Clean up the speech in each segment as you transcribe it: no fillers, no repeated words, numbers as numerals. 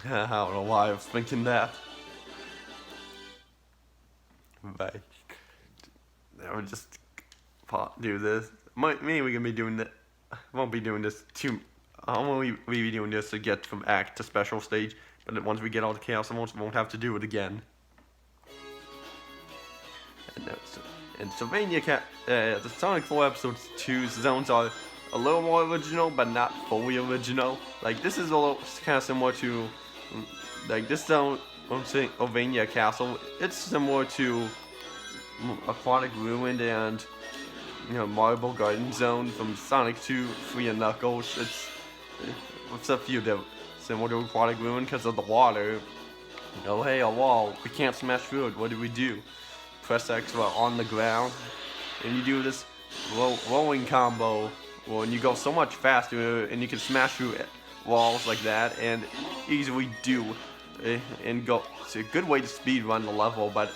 I don't know why I was thinking that. But I would just do this. Maybe we can be doing that. Won't be doing this too. I won't be doing this to get from act to special stage. But once we get all the chaos, I won't have to do it again. And Sylvania the Sonic 4 Episode 2 zones are a little more original, but not fully original. Like, this is a little kind of similar to, like, this zone, I'm saying, Sylvania Castle. It's similar to Aquatic Ruin and, Marble Garden Zone from Sonic 2, 3 and Knuckles. It's a few different, similar to Aquatic Ruin because of the water. Oh, hey, a wall. We can't smash through it. What do we do? Press X while on the ground, and you do this rolling combo. Well, and you go so much faster, and you can smash through walls like that, and easily do, and go. It's a good way to speed run the level, but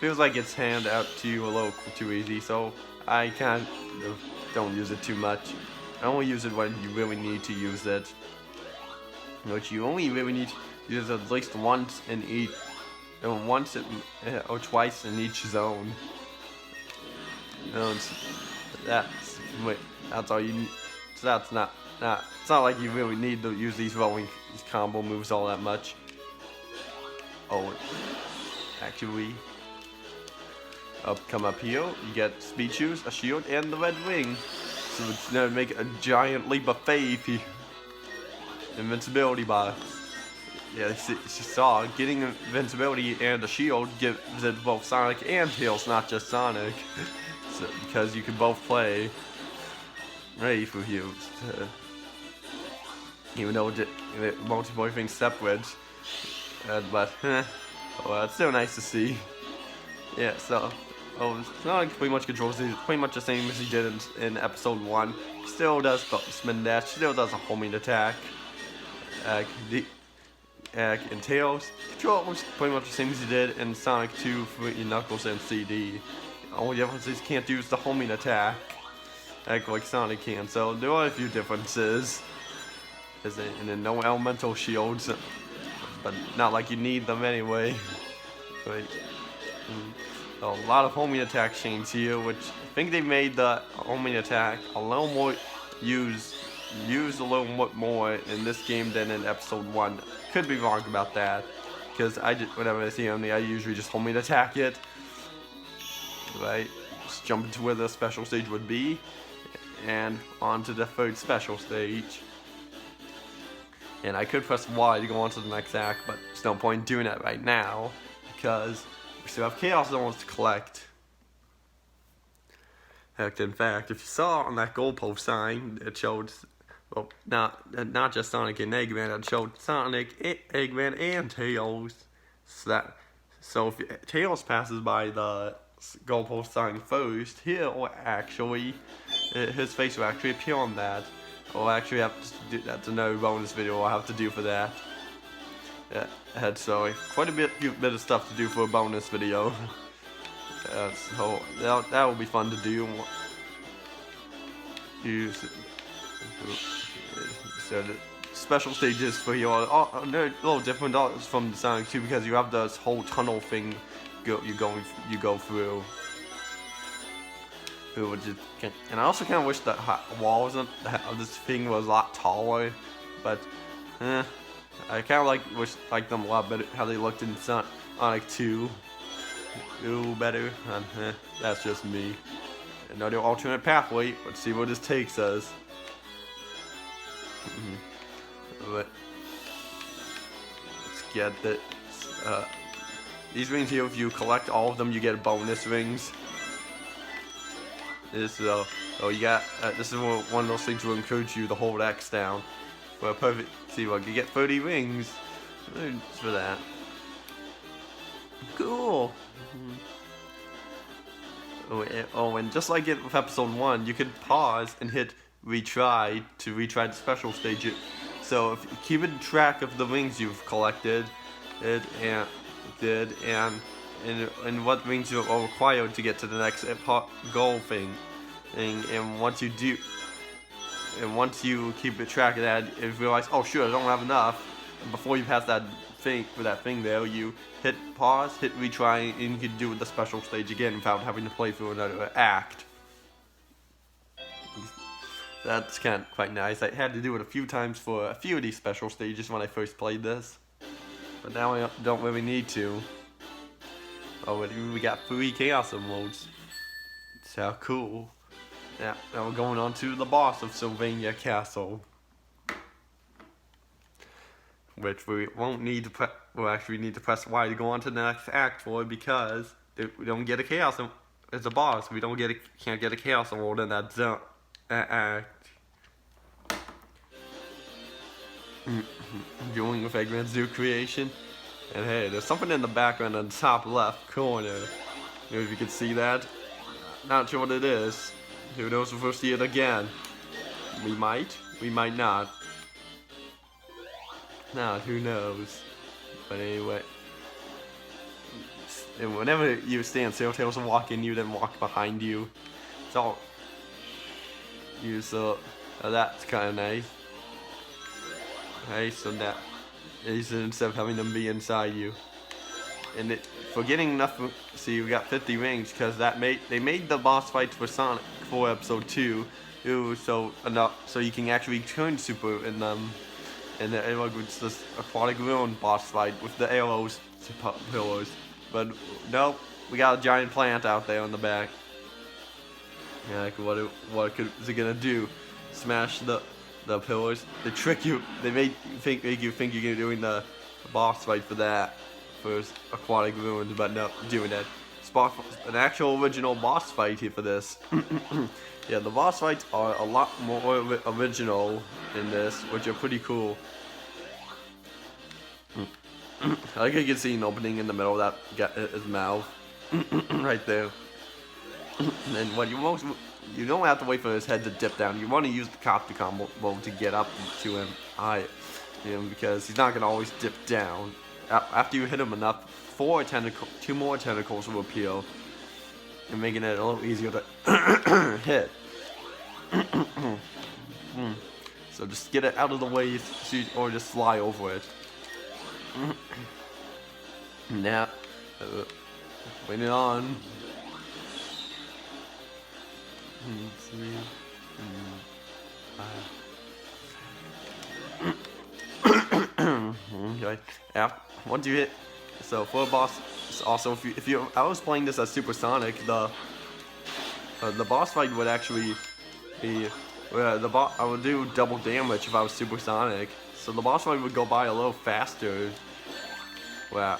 feels like it's handed out to you a little too easy. So I kind of don't use it too much. I only use it when you really need to use it, which you only really need to use it at least once in each. Once or twice in each zone. That's all you need. So that's not. It's not like you really need to use these combo moves all that much. Oh, actually, come up here. You get speed shoes, a shield, and the red ring. So it's gonna make a giant leap of faith here. Invincibility box. Yeah, you saw, getting invincibility and a shield gives it both Sonic and Tails, not just Sonic. So, because you can both play ready for you. Even though the multiplayer thing's separate. But, well, it's still nice to see. Yeah, so, Sonic pretty much controls it pretty much the same as he did in episode 1. Still does spin dash, still does a homing attack. And Tails controls pretty much the same as he did in Sonic 2, 3, Knuckles, and CD. Only difference is he can't use the homing attack like Sonic can. So there are a few differences. And then no elemental shields, but not like you need them anyway. But, a lot of homing attack chains here, which I think they made the homing attack a little more used a little more in this game than in episode 1. Could be wrong about that, because whenever I see Omni, I usually just homing attack it. Right? Just jump into where the special stage would be, and on to the third special stage. And I could press Y to go on to the next act, but there's no point in doing that right now, because we still have Chaos Zones to collect. Heck, in fact, if you saw on that goalpost sign, it showed, well, not just Sonic and Eggman, it showed Sonic, Eggman, and Tails. So if Tails passes by the goalpost sign first, his face will actually appear on that. I'll actually have to do that's another bonus video I'll have to do for that. Yeah, so quite a bit of stuff to do for a bonus video. So that will be fun to do. So the special stages for you are they're a little different from Sonic 2 because you have this whole tunnel thing you go through. And I also kind of wish the walls of this thing was a lot taller, but I kind of wish them a lot better how they looked in Sonic 2. Better. That's just me. Another alternate pathway. Let's see where this takes us. But let's get that. These rings here, if you collect all of them, you get bonus rings. This is this is one of those things will encourage you to hold X down for a perfect. See, you get 30 rings for that. Cool. And just like it with episode 1, you could pause and hit retry to retry the special stage. So if you keep track of the rings you've collected, and what rings you are required to get to the next goal thing, and once you keep track of that, and realize, oh sure, I don't have enough, before you pass that thing there, you hit pause, hit retry, and you can do the special stage again without having to play through another act. That's kind of quite nice. I had to do it a few times for a few of these special stages when I first played this, but now I don't really need to. Oh, we got 3 Chaos modes. So cool. Yeah, now we're going on to the boss of Sylvania Castle, which we won't need to we'll actually need to press Y to go on to the next act for, because we don't get a Chaos as a boss. We don't can't get a Chaos Emerald in that zone act. Doing with Eggman's new creation. And hey, there's something in the background on the top left corner. If you can see that. Not sure what it is. Who knows if we'll see it again. We might not. Nah, who knows. But anyway. And whenever you stand still, Tails will walk in you, then walk behind you. It's all you, so that's kinda nice. Okay, so that is instead of having them be inside you. And for getting enough, see, we got 50 rings because they made the boss fights for Sonic 4 Episode 2, so enough so you can actually turn super in them. And it's this aquatic ruin boss fight with the arrows pillars. But nope, we got a giant plant out there on the back. Yeah, like what is it gonna do? Smash the pillars? They trick you. They make you think you're doing the boss fight for that. First aquatic ruins, but no, doing that. An actual original boss fight here for this. Yeah, the boss fights are a lot more original in this, which are pretty cool. I like how you can see an opening in the middle of his mouth, right there. And what you don't have to wait for his head to dip down. You want to use the copter combo to get up to him, because he's not gonna always dip down. After you hit him enough, 2 more tentacles will appear, and making it a little easier to hit. So just get it out of the way, or just fly over it. Now, wait it on. Okay. Once you hit, so for a boss, also if I was playing this as Supersonic, the boss fight would actually be I would do double damage if I was Supersonic. So the boss fight would go by a little faster. Wow.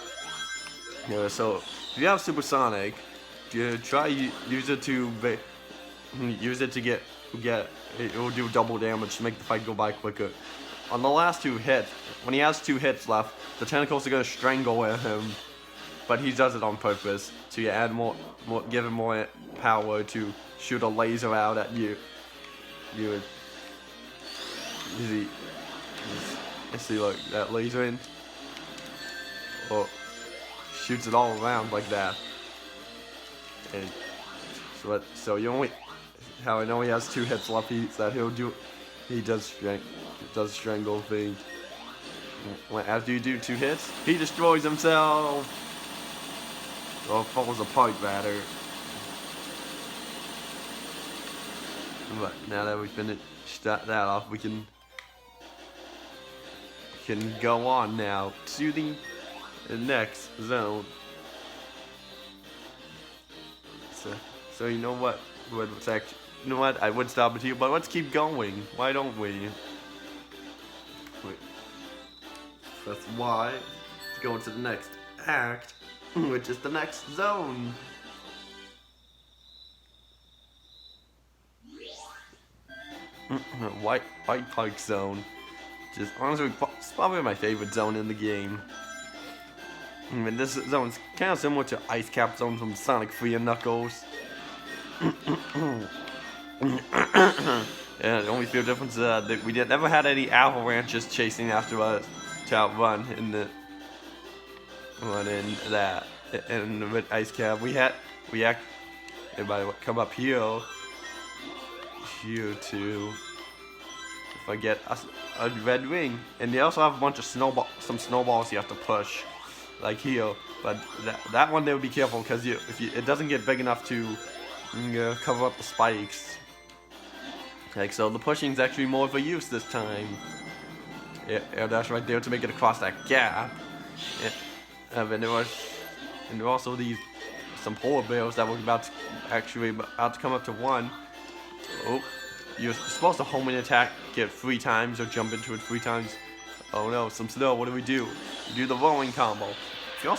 Yeah, so if you have Supersonic, you try use it to get it will do double damage to make the fight go by quicker. On the last 2 hits, when he has 2 hits left, the tentacles are gonna strangle him, but he does it on purpose to add give him more power to shoot a laser out at you. You see like that laser in, or shoots it all around like that. And so you only. How I know he has 2 hits left, he does strangle thing. After you do 2 hits, he destroys himself. Or falls apart rather. But now that we finished that off, we can go on now to the next zone. So you know what? You know what? I would stop it here, but let's keep going. Why don't we? Wait. That's why. Let's go into the next act, which is the next zone. White Pike Zone. Just honestly, it's probably my favorite zone in the game. I mean, this zone's kind of similar to Ice Cap Zone from Sonic 3 and Knuckles. Yeah, the only few differences that we never had any avalanches chasing after us to outrun in that. And with Ice Cap, everybody would come up here to get a red ring, and they also have a bunch of some snowballs you have to push, like here. But that one they would be careful because it doesn't get big enough to cover up the spikes. Like so, the pushing is actually more of a use this time. Air dash right there to make it across that gap. And there were also some polar bears that were about to come up to one. Oh, you're supposed to home and attack, get 3 times, or jump into it 3 times. Oh no, some snow. What do? You do the rolling combo. You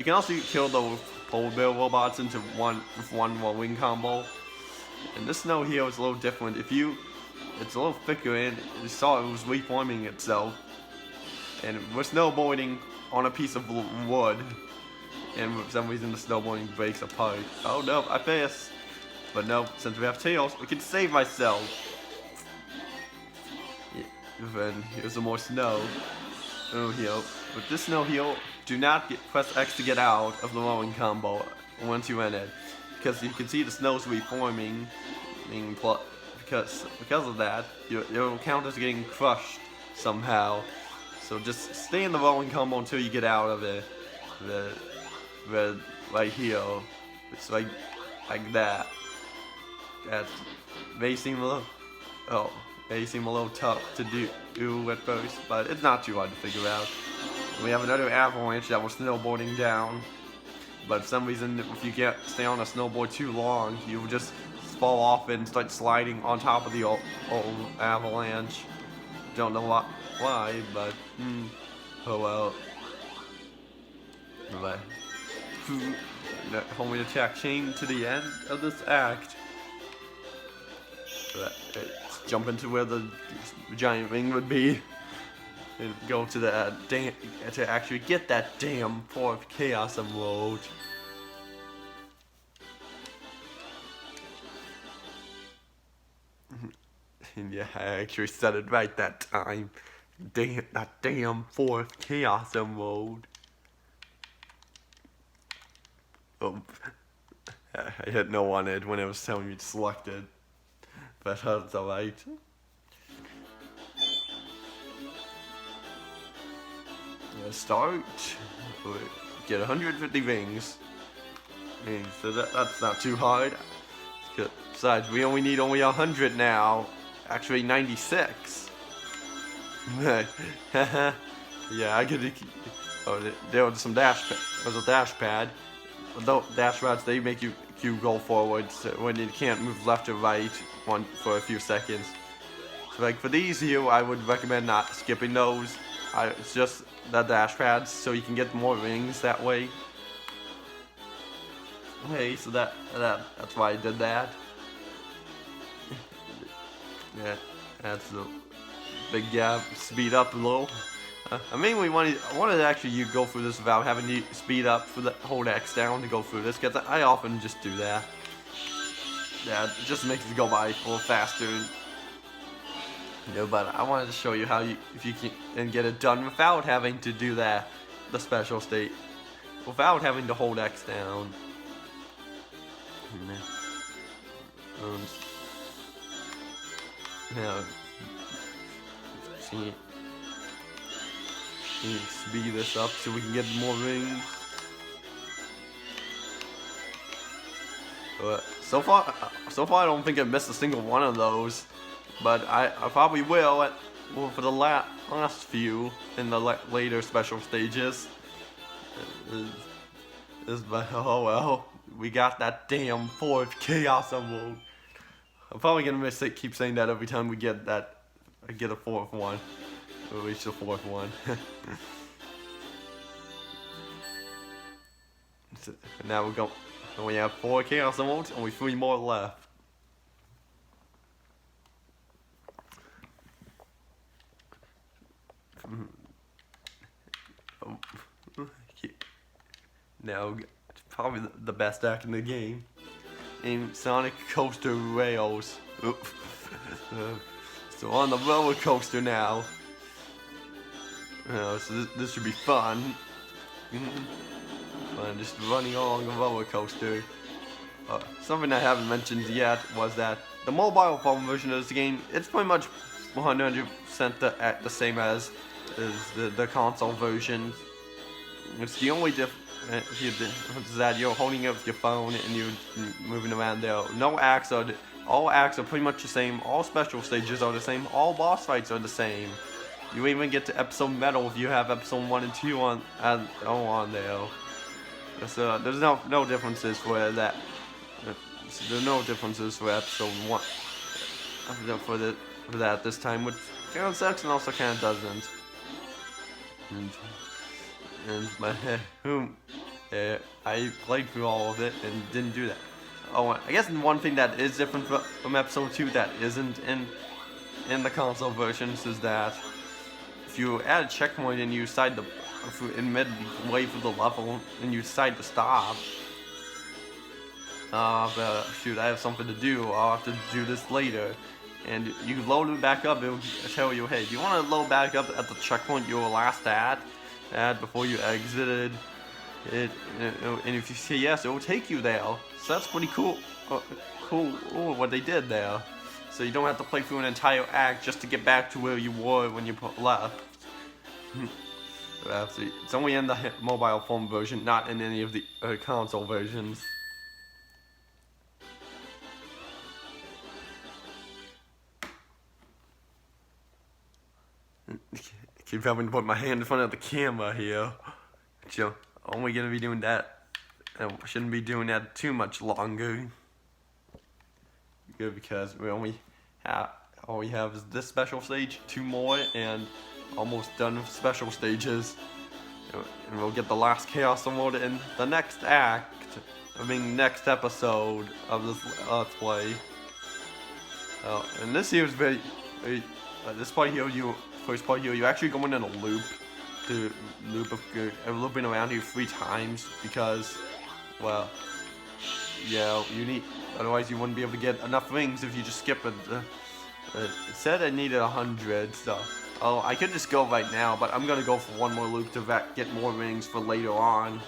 can also kill the polar bear robots with one rolling combo. And this snow here is a little different. It's a little thicker, and you saw it was reforming itself. And we're snowboarding on a piece of wood, and for some reason the snowboarding breaks apart. Oh no, I passed. But no, since we have tails, we can save myself. Yeah, then here's some more snow. Oh, here. With this snow here, do not press X to get out of the rolling combo once you're in it, because you can see the snow's reforming. Because of that, your count is getting crushed somehow. So just stay in the rolling combo until you get out of it. Right here. It's like that. That may seem a little tough to do at first, but it's not too hard to figure out. We have another avalanche that we're snowboarding down, but for some reason, if you can't stay on a snowboard too long, you just fall off and start sliding on top of the old avalanche. Don't know why, but oh well. But homing attack chain to the end of this act. Let's jump into where the giant ring would be and go to the to actually get that damn 4th Chaos Emerald. And yeah, I actually said it right that time. That damn 4th Chaos Emerald. Oh, I hit no on it when it was telling me to select it. But that's alright. Start. Get 150 rings. And so that's not too hard. Besides, we only need 100 now. Actually, 96. Yeah, I get it. Oh, there was some There's a dash pad. Those dash pads, they make you go forward when you can't move left or right for a few seconds. So like for these here, I would recommend not skipping those. It's just the dash pads, so you can get more rings that way. Okay, so that's why I did that. Yeah, that's the big gap. Speed up a little. I mainly wanted to actually go through this without having to speed up for the hold X down to go through this, because I often just do that. Yeah, it just makes it go by a little faster. But I wanted to show you how if you can get it done without having to do the special state, without having to hold X down. Now, see. Speed this up so we can get more rings. But so far I don't think I missed a single one of those. But I probably will for the last few in the later special stages. Oh well, we got that damn 4th Chaos Emerald. I'm probably gonna keep saying that every time we get that. I get a 4th one. We'll reach the 4th one. So now we have 4 Chaos Emeralds, only 3 more left. Now, probably the best act in the game. In Sonic Coaster Rails. So on the roller coaster now. So this should be fun. Fun, just running along the roller coaster. Something I haven't mentioned yet was that the mobile phone version of this game, it's pretty much 100% the same as the console version. It's the only difference is that you're holding up your phone and you're moving around there. All acts are pretty much the same. All special stages are the same. All boss fights are the same. You even get to episode medal if you have episode 1 and 2 on there. So there's no differences for that. There's no differences for episode 1 for that this time, which kind of sucks and also kind of doesn't. I played through all of it and didn't do that. Oh, I guess one thing that is different from episode 2 that isn't in the console versions is that if you add a checkpoint and you decide to, in midway through the level and you decide to stop, but shoot, I have something to do. I'll have to do this later. And you load it back up. It'll tell you, hey, do you want to load back up at the checkpoint you were last at before you exited it? And if you say yes, it will take you there. So that's pretty cool. Cool what they did there. So you don't have to play through an entire act just to get back to where you were when you left. It's only in the mobile phone version, not in any of the console versions. I keep having to put my hand in front of the camera here. So, only gonna be doing that. I shouldn't be doing that too much longer. Good, because we all we have is this special stage, 2 more, and almost done with special stages. And we'll get the last Chaos Award in the next act. Next episode of this Let's Play. And this here is very this part here, first part here, you actually go in a loop. Looping around here 3 times because, well, yeah, you need. Otherwise, you wouldn't be able to get enough rings if you just skip it. It said I needed 100, so I could just go right now, but I'm gonna go for 1 more loop to get more rings for later on.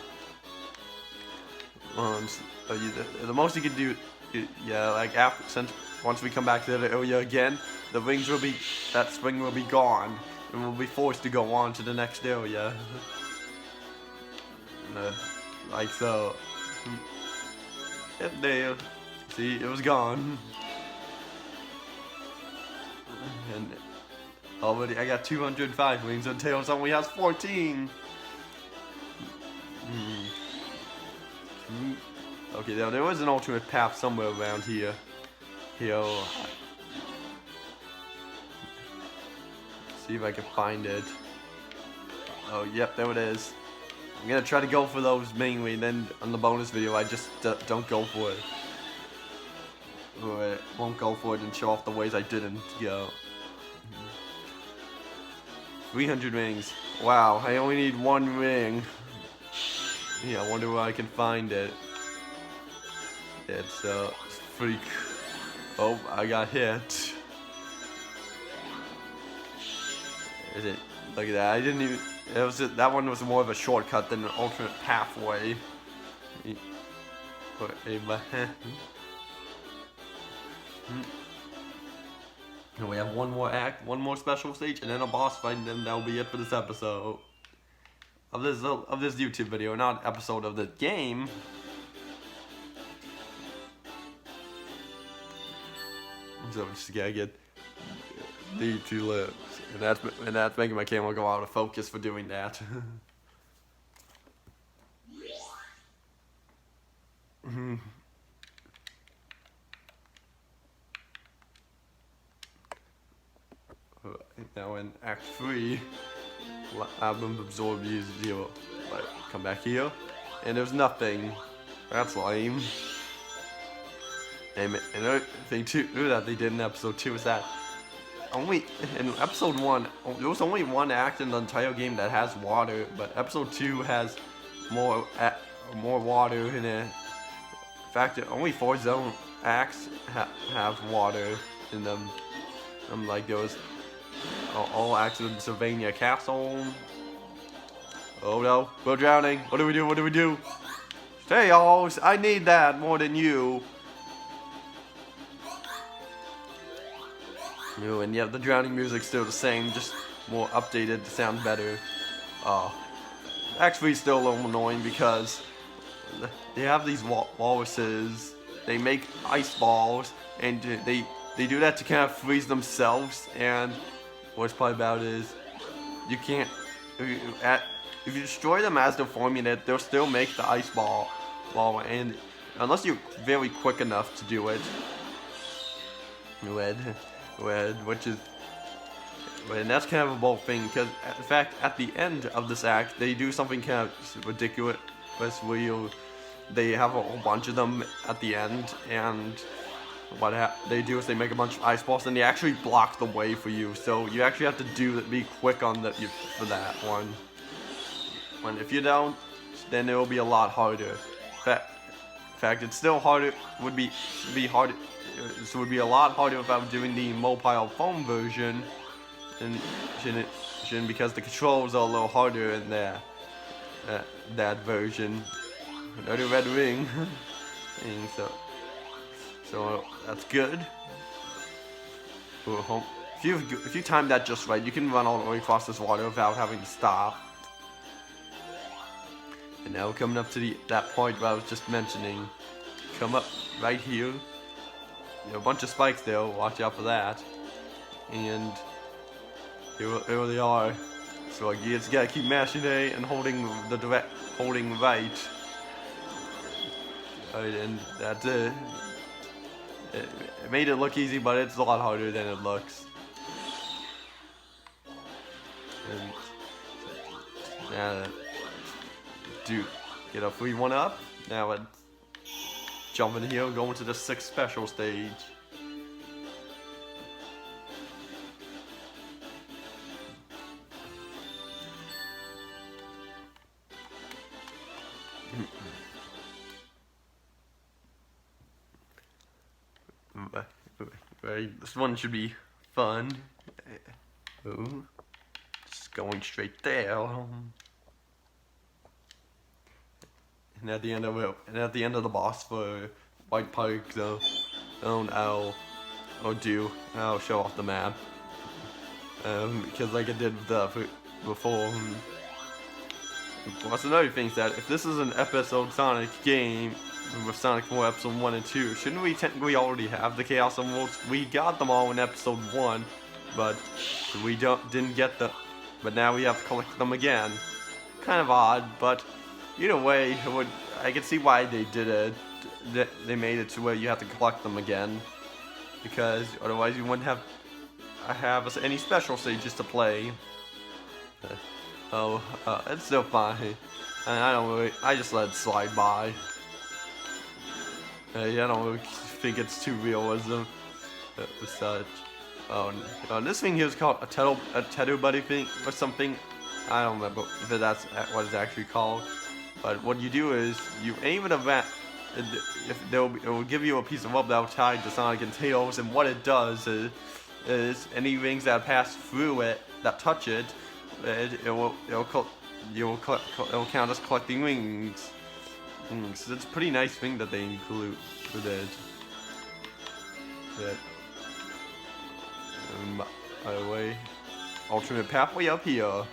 The most you can do, yeah, like once we come back to the area again, that spring will be gone, and we'll be forced to go on to the next area. Like so. There. See, it was gone. And already I got 205 rings, and Tails only has 14. Okay, now there was an alternate path somewhere around here. See if I can find it. Oh, yep, there it is. I'm gonna try to go for those mainly, and then on the bonus video I just don't go for it. Or I won't go for it and show off the ways I didn't go. 300 rings. Wow, I only need 1 ring. Yeah, I wonder where I can find it. It's freak. Oh, I got hit. Is it? Look at that. I didn't even. That one was more of a shortcut than an alternate pathway. And we have 1 more act, 1 more special stage, and then a boss fight, and then that'll be it for this episode of this YouTube video, not episode of the game. So we just gotta get the 2 lives, and that's making my camera go out of focus for doing that. Now in Act 3, Album Absorb Use 0. Like, come back here, and there's nothing. That's lame. And another thing too that they did in episode 2 is that in episode 1 there was only 1 act in the entire game that has water, but episode 2 has more water in it. In fact, only 4 zone acts have water in them. Like there was all acts in Sylvania Castle. Oh no, we're drowning. What do we do? What do we do? Hey y'all, I need that more than you. And yeah, the drowning music's still the same, just more updated to sound better. Actually, still a little annoying because they have these walruses. They make ice balls, and they do that to kind of freeze themselves. And what's part about it is you can't if you destroy them as they're forming it, they'll still make the ice ball, and unless you're very quick enough to do it, which is. And that's kind of a bold thing, because in fact, at the end of this act, they do something kind of ridiculous where they have a whole bunch of them at the end, and what they do is they make a bunch of ice balls, and they actually block the way for you. So you actually have to be quick on for that one. And if you don't, then it will be a lot harder. In fact, it's still harder. Would be harder. It would be a lot harder if I was doing the mobile phone version. And shouldn't because the controls are a little harder in that version. Another red ring. And so that's good. If you time that just right, you can run all the way across this water without having to stop. And now we're coming up to that point where I was just mentioning. Come up right here. There are a bunch of spikes there. Watch out for that. And here they are. So you just gotta keep mashing A and holding right. And that's it. It made it look easy, but it's a lot harder than it looks. And now get a free one up. Now let's jump in here and go into the 6th special stage. This one should be fun. Ooh, just going straight there. And at the end of the boss for White Park, I'll show off the map. Because like I did before. Plus another thing is that if this is an episode Sonic game with Sonic 4 episode 1 and 2, shouldn't we technically already have the Chaos Emeralds? We got them all in episode 1, but we didn't get them. But now we have to collect them again. Kind of odd, but either way, I can see why they did it. They made it to where you have to collect them again, because otherwise you wouldn't have any special stages to play. It's still fine. And I just let it slide by. I don't really think it's too realism with such. This thing here is called a Tether Buddy thing or something. I don't remember if that's what it's actually called. But what you do is you aim at a vat. It will give you a piece of rubber that will tie to Sonic and Tails, and what it does is any rings that pass through it that touch it, it'll count as collecting rings. So it's a pretty nice thing that they included. By the way, alternate pathway up here.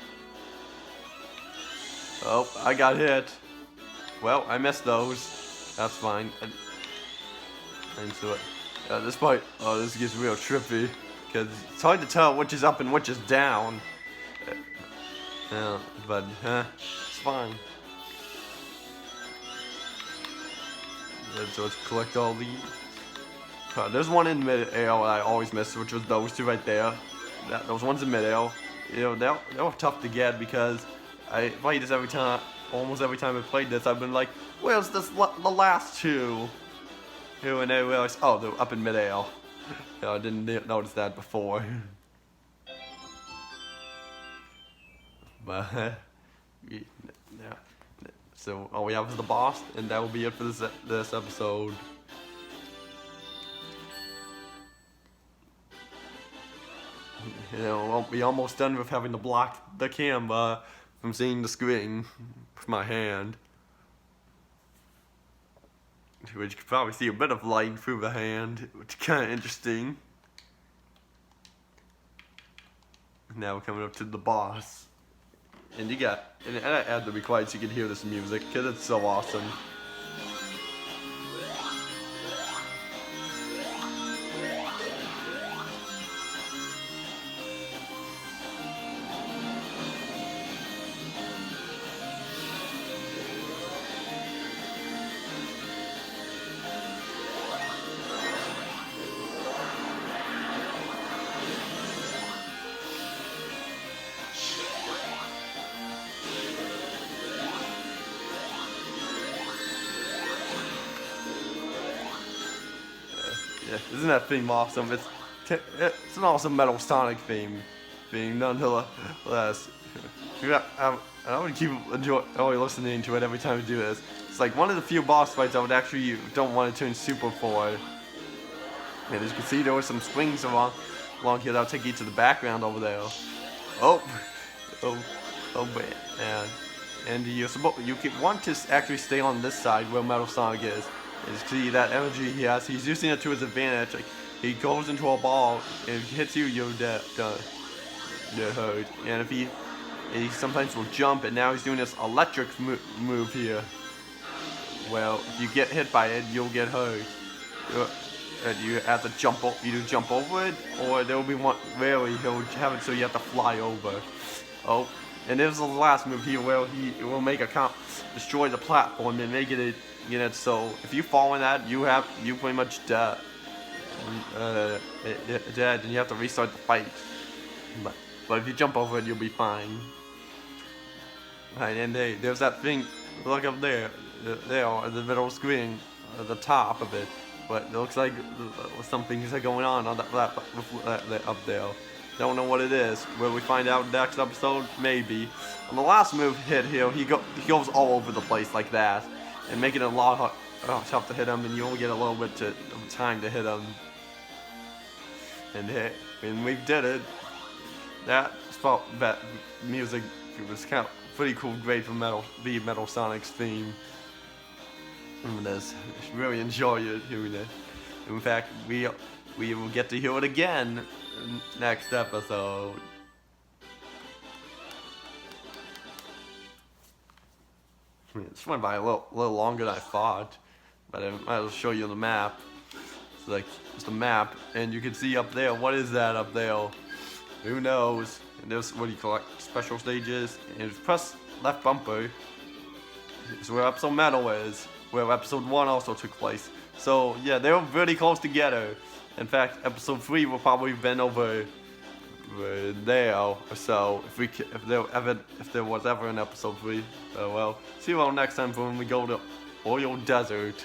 Oh, I got hit. Well, I missed those. That's fine. At this point, this gets real trippy because it's hard to tell which is up and which is down. But it's fine. So let's collect all these. There's one in mid-air I always miss, which was those two right there. Those ones in mid-air, they were tough to get because I play this every time. Almost every time I played this, I've been like, "Where's the last two?" And I realized, oh, they're up in mid-air. I didn't notice that before. But yeah. So all we have is the boss, and that will be it for this episode. We'll be almost done with having to block the camera from seeing the screen with my hand. Which you can probably see a bit of light through the hand, which is kind of interesting. Now we're coming up to the boss. And you got, and I had to be quiet so you can hear this music, because it's so awesome. Yeah, isn't that theme awesome? It's an awesome Metal Sonic theme, nonetheless. I would keep enjoy listening to it every time we do this. It's like one of the few boss fights I would actually don't want to turn super for. And as you can see, there were some swings along here that'll take you to the background over there. Oh man. And you want to actually stay on this side where Metal Sonic is. And you see that energy he has, he's using it to his advantage. Like, he goes into a ball, and if he hits you, you're dead. You're hurt. And if he sometimes will jump, and now he's doing this electric move here. Well, if you get hit by it, you'll get hurt. You have to jump over it, or there will be one rarely he'll have it so you have to fly over. Oh, and there's the last move here where he will make destroy the platform and make it so if you fall in that, you pretty much dead, and you have to restart the fight. But if you jump over it, you'll be fine. Right, and there's that thing. Look up there, at the middle screen, at the top of it. But it looks like some things are going on that up there. Don't know what it is. Will we find out next episode? Maybe. On the last move hit here, he goes all over the place like that, and making it a lot tough to hit him, and you only get a little bit of time to hit him. And we did it. That music was kind of pretty cool, great for Metal Sonic's theme. I really enjoy it hearing it. In fact, we will get to hear it again next episode. This went by a little longer than I thought, but I might as well show you the map. It's like just a map, and you can see up there. What is that up there? Who knows? And there's what do you call it? Special stages. And press left bumper. It's where episode Metal is, where episode 1 also took place. So yeah, they were really close together. In fact, episode 3 will probably have been over there or so, if there was ever an episode 3. Well, see you all next time when we go to Oil Desert.